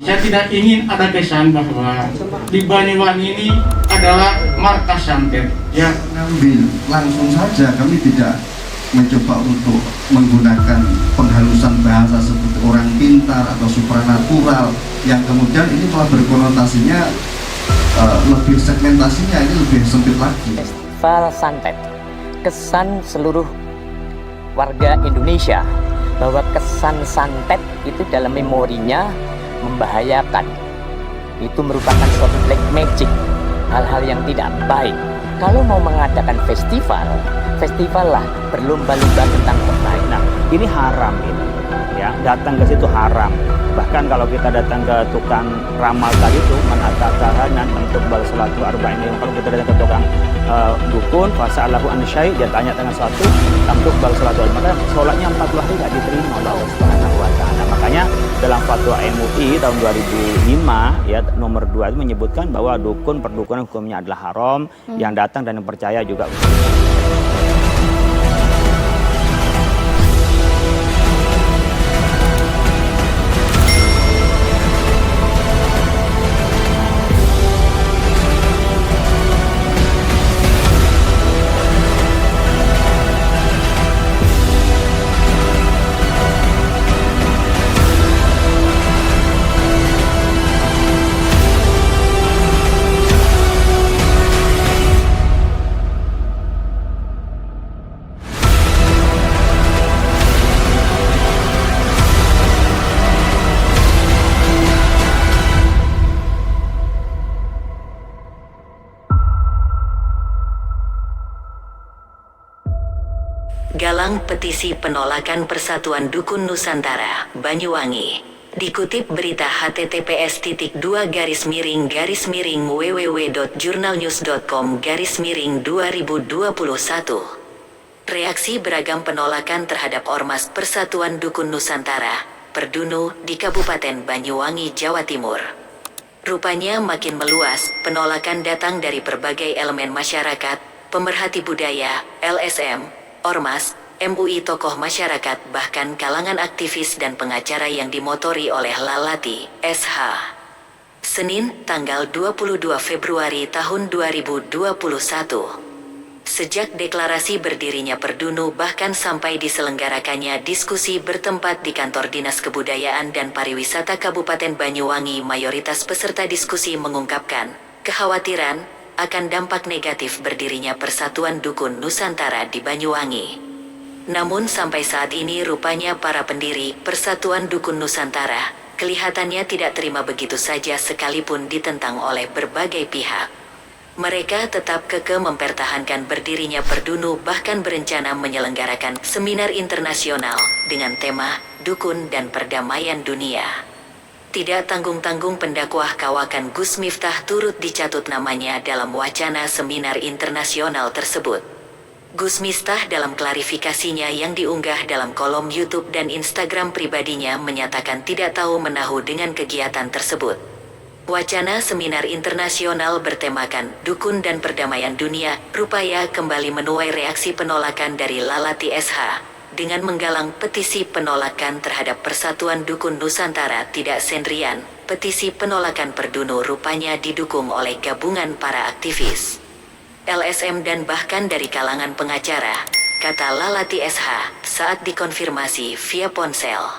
Saya tidak ingin ada kesan bahwa di Banyuwangi ini adalah markas santet. Ya, Ambil langsung saja, kami tidak mencoba untuk menggunakan penghalusan bahasa seperti orang pintar atau supranatural yang kemudian ini malah berkonotasinya lebih segmentasinya ini lebih sempit lagi. Festival Santet, kesan seluruh warga Indonesia bahwa kesan santet itu dalam memorinya membahayakan. Itu merupakan suatu black magic, hal-hal yang tidak baik. Kalau mau mengadakan festival lah berlomba-lomba tentang kebaikan. Nah, ini haram ini, ya, datang ke situ haram. Bahkan kalau kita datang ke tukang ramal tadi itu menatakahanan untuk bal salatu arba'in, kalau kita datang ke tukang dukun fasalahu an syai', dia tanya dengan satu untuk bal salatu arba'in, sholatnya 40 hari tidak diterima oleh Allah Subhanahu wa taala. Makanya dalam fatwa MUI tahun 2005 ya nomor 2 itu menyebutkan bahwa dukun perdukunan hukumnya adalah haram, yang datang dan yang percaya juga. Galang petisi penolakan Persatuan Dukun Nusantara, Banyuwangi. Dikutip berita https://www.jurnalnews.com/2021. Reaksi beragam penolakan terhadap Ormas Persatuan Dukun Nusantara, Perdunu, di Kabupaten Banyuwangi, Jawa Timur. Rupanya makin meluas, penolakan datang dari berbagai elemen masyarakat, pemerhati budaya, LSM, Ormas, MUI, tokoh masyarakat, bahkan kalangan aktivis dan pengacara yang dimotori oleh Lalati, SH. Senin, tanggal 22 Februari tahun 2021. Sejak deklarasi berdirinya Perdunu bahkan sampai diselenggarakannya diskusi bertempat di kantor Dinas Kebudayaan dan Pariwisata Kabupaten Banyuwangi, mayoritas peserta diskusi mengungkapkan kekhawatiran akan dampak negatif berdirinya Persatuan Dukun Nusantara di Banyuwangi. Namun sampai saat ini rupanya para pendiri Persatuan Dukun Nusantara kelihatannya tidak terima begitu saja sekalipun ditentang oleh berbagai pihak. Mereka tetap kekeh mempertahankan berdirinya Perdunu, bahkan berencana menyelenggarakan seminar internasional dengan tema Dukun dan Perdamaian Dunia. Tidak tanggung-tanggung pendakwah kawakan Gus Miftah turut dicatut namanya dalam wacana seminar internasional tersebut. Gus Miftah dalam klarifikasinya yang diunggah dalam kolom YouTube dan Instagram pribadinya menyatakan tidak tahu menahu dengan kegiatan tersebut. Wacana seminar internasional bertemakan Dukun dan Perdamaian Dunia rupanya kembali menuai reaksi penolakan dari Lalati SH. Dengan menggalang petisi penolakan terhadap Persatuan Dukun Nusantara tidak sendirian, petisi penolakan Perdunu rupanya didukung oleh gabungan para aktivis, LSM dan bahkan dari kalangan pengacara, kata Lalati SH saat dikonfirmasi via ponsel.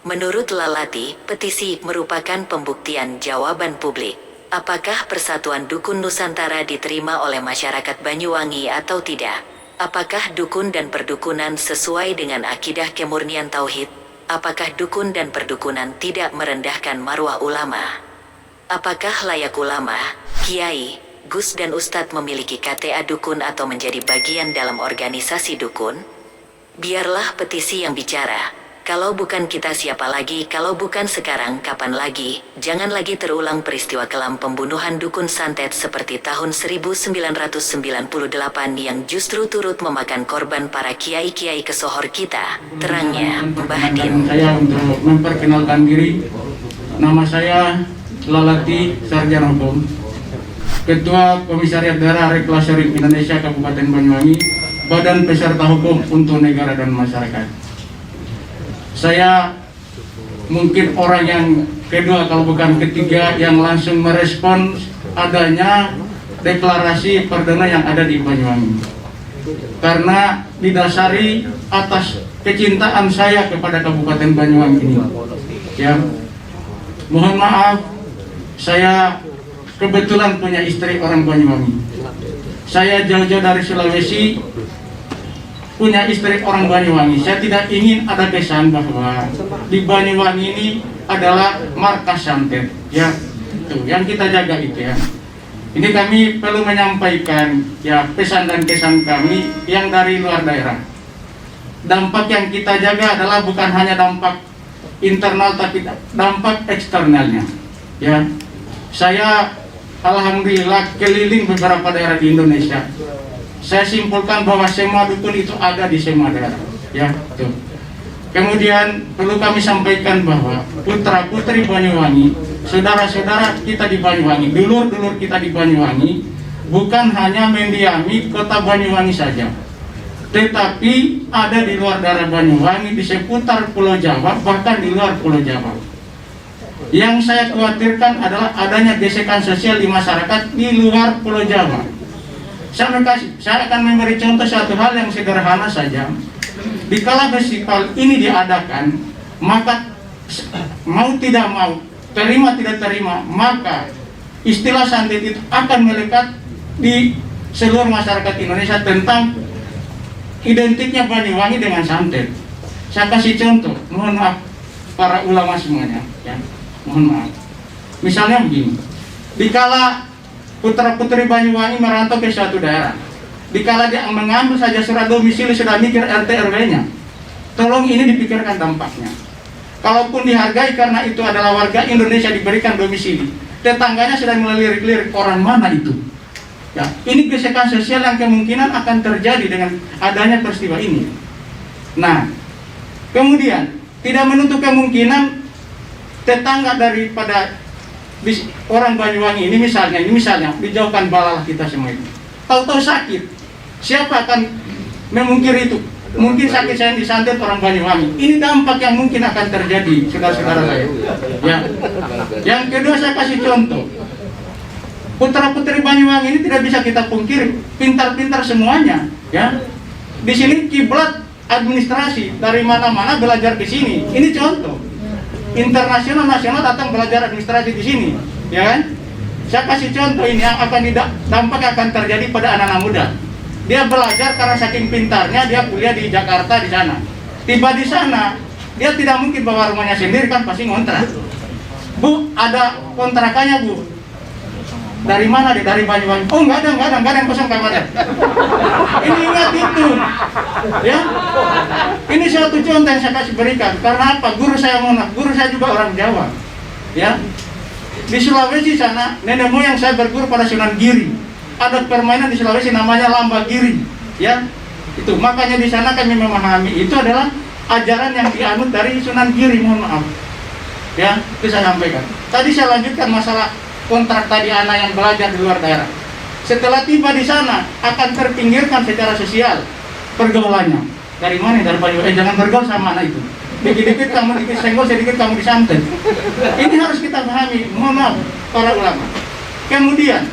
Menurut Lalati, petisi merupakan pembuktian jawaban publik. Apakah Persatuan Dukun Nusantara diterima oleh masyarakat Banyuwangi atau tidak? Apakah dukun dan perdukunan sesuai dengan akidah kemurnian tauhid? Apakah dukun dan perdukunan tidak merendahkan marwah ulama? Apakah layak ulama, kiai, gus dan ustadz memiliki KTA dukun atau menjadi bagian dalam organisasi dukun? Biarlah petisi yang bicara. Kalau bukan kita siapa lagi, kalau bukan sekarang kapan lagi? Jangan lagi terulang peristiwa kelam pembunuhan dukun santet seperti tahun 1998 yang justru turut memakan korban para kiai-kiai kesohor kita. Terangnya, Mbah Din. Saya untuk memperkenalkan diri, nama saya Lalati Sarjana Hukum, Ketua Komisariat Daerah Reklasari Indonesia Kabupaten Banyuwangi, Badan Peserta Hukum untuk Negara dan Masyarakat. Saya mungkin orang yang kedua kalau bukan ketiga yang langsung merespon adanya deklarasi perdana yang ada di Banyuwangi. Karena didasari atas kecintaan saya kepada Kabupaten Banyuwangi ini. Ya, mohon maaf, saya kebetulan punya istri orang Banyuwangi. Saya jauh-jauh dari Sulawesi, punya istri orang Banyuwangi. Saya tidak ingin ada kesan bahwa di Banyuwangi ini adalah markas santet. Ya, itu yang kita jaga itu ya. Ini kami perlu menyampaikan ya pesan dan kesan kami yang dari luar daerah. Dampak yang kita jaga adalah bukan hanya dampak internal tapi dampak eksternalnya. Ya, saya alhamdulillah keliling beberapa daerah di Indonesia. Saya simpulkan bahwa semua dukun itu ada di semua daerah. Ya, tuh. Kemudian perlu kami sampaikan bahwa putra-putri Banyuwangi, saudara-saudara kita di Banyuwangi, dulur-dulur kita di Banyuwangi, bukan hanya mendiami kota Banyuwangi saja, tetapi ada di luar daerah Banyuwangi, di seputar Pulau Jawa, bahkan di luar Pulau Jawa. Yang saya khawatirkan adalah adanya gesekan sosial di masyarakat di luar Pulau Jawa. Saya akan memberi contoh satu hal yang sederhana saja. Dikala festival ini diadakan, maka mau tidak mau, terima tidak terima, maka istilah santet itu akan melekat di seluruh masyarakat Indonesia tentang identiknya Banyuwangi dengan santet. Saya kasih contoh, mohon maaf para ulama semuanya, ya, mohon maaf. Misalnya begini, dikala putra-putri Banyuwangi merantau ke suatu daerah, dikala dia mengambil saja surat domisili sudah mikir RT RW-nya, tolong ini dipikirkan dampaknya. Kalaupun dihargai karena itu adalah warga Indonesia diberikan domisili, tetangganya sudah melirik-lirik orang mana itu. Ya, ini gesekan sosial yang kemungkinan akan terjadi dengan adanya peristiwa ini. Nah, kemudian tidak menutup kemungkinan tetangga daripada orang Banyuwangi ini misalnya dijauhkan balalah kita semua itu. Tahu-tahu sakit. Siapa akan memungkiri itu? Mungkin sakit saya disantet orang Banyuwangi. Ini dampak yang mungkin akan terjadi, saudara-saudara saya. Ya. Yang kedua saya kasih contoh. Putra-putri Banyuwangi ini tidak bisa kita pungkiri, pintar-pintar semuanya. Ya. Di sini kiblat administrasi dari mana-mana belajar ke sini. Ini contoh. Internasional nasional datang belajar administrasi di sini, ya kan? Saya kasih contoh ini yang akan dampak akan terjadi pada anak-anak muda. Dia belajar karena saking pintarnya, dia kuliah di Jakarta di sana. Tiba di sana, dia tidak mungkin bawa rumahnya sendiri kan, pasti ngontrak. Bu, ada kontrakannya bu. Dari mana deh? Dari Banyuwangi. Oh nggak ada yang kosong kamarnya. Ini ingat itu, ya. Ini suatu contoh yang saya kasih berikan. Karena apa? Guru saya juga orang Jawa, ya. Di Sulawesi sana, nenek moyang saya berguru pada Sunan Giri. Ada permainan di Sulawesi namanya lamba giri, ya. Itu makanya di sana kami memahami itu adalah ajaran yang dianut dari Sunan Giri, mohon maaf. Ya, itu saya sampaikan. Tadi saya lanjutkan masalah kontrak tadi anak yang belajar di luar daerah. Setelah tiba di sana akan terpinggirkan secara sosial pergaulannya. Dari mana? Dari Banyuwangi. Jangan bergaul sama anak itu. Dikit-dikit kamu disenggol, sedikit kamu disantet. Ini harus kita pahami, mohon maaf para ulama. Kemudian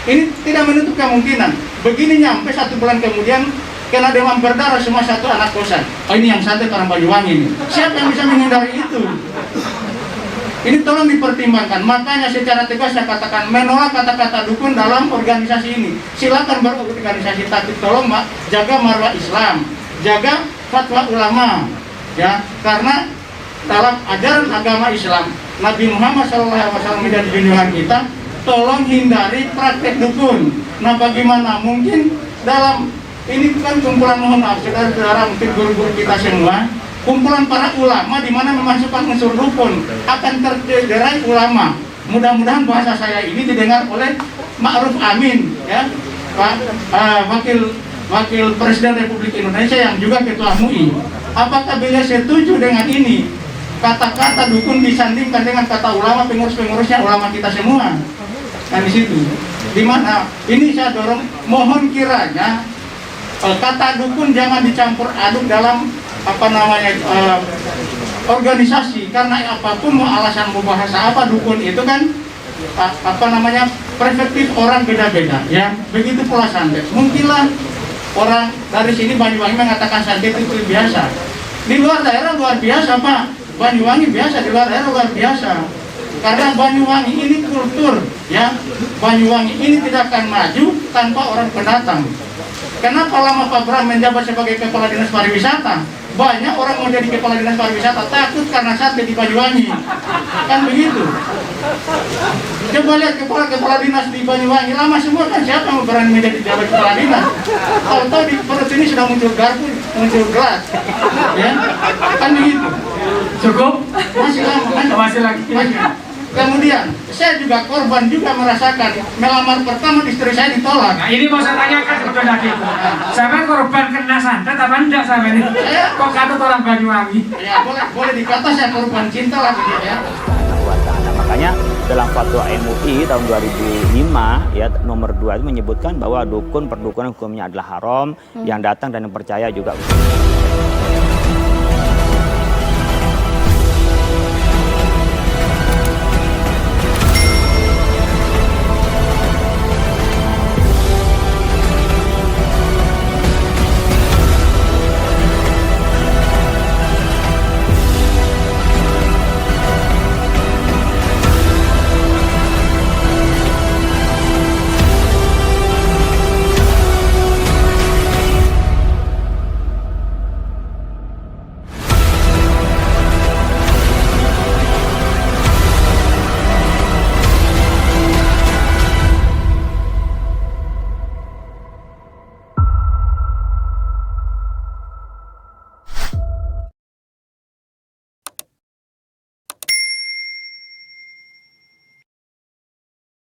ini tidak menutup kemungkinan begini nyampe 1 bulan kemudian kena demam berdarah semua satu anak kosan. Oh ini yang santet orang Banyuwangi ini. Siapa yang bisa menghindari itu? Ini tolong dipertimbangkan. Makanya secara tegas saya katakan menolak kata-kata dukun dalam organisasi ini. Silakan berorganisasi, tapi tolong jaga marwah Islam, jaga fatwa ulama, ya. Karena dalam ajaran agama Islam Nabi Muhammad SAW dan junjungan kita, tolong hindari praktek dukun. Nah bagaimana mungkin dalam ini kan kumpulan, mohon maaf saudara-saudara, mungkin guru-guru kita semua, kumpulan para ulama di mana memasukkan unsur dukun, akan terderai ulama. Mudah-mudahan bahasa saya ini didengar oleh Ma'ruf Amin, ya, Pak Wakil Presiden Republik Indonesia yang juga Ketua MUI. Apakah beliau setuju dengan ini? Kata-kata dukun disandingkan dengan kata ulama, pengurus-pengurusnya ulama kita semua. Nah di situ, di mana ini saya dorong, mohon kiranya kata dukun jangan dicampur aduk dalam organisasi, karena apapun mau alasan mau bahasa apa dukun itu kan perspektif orang beda-beda ya. Begitu pula santet. Mungkinlah orang dari sini Banyuwangi mengatakan santet itu biasa. Di luar daerah luar biasa Pak. Banyuwangi biasa, di luar daerah luar biasa. Karena Banyuwangi ini kultur ya. Banyuwangi ini tidak akan maju tanpa orang pendatang. Kenapa lama Pak Bram menjabat sebagai Kepala Dinas Pariwisata? Banyak orang mau jadi Kepala Dinas Pariwisata takut karena sate di Banyuwangi. Kan begitu. Coba lihat kepala dinas di Banyuwangi lama semua kan, siapa yang berani menjadi jabat kepala dinas? Tahu-tahu di perut ini sudah muncul garpu, muncul gelas, ya kan begitu. Cukup? Masih lama kan? Masih lagi. Kemudian saya juga korban juga merasakan melamar pertama istri saya ditolak. Nah ini mau saya tanyakan kepada kita. Sampai korban kena santet apa enggak sampai ini? Kok kata orang Banyuwangi? Ya boleh dikata saya korban cinta lah gitu ya. Makanya dalam fatwa MUI tahun 2005 ya nomor 2 itu menyebutkan bahwa dukun perdukunan hukumnya adalah haram, yang datang dan yang percaya juga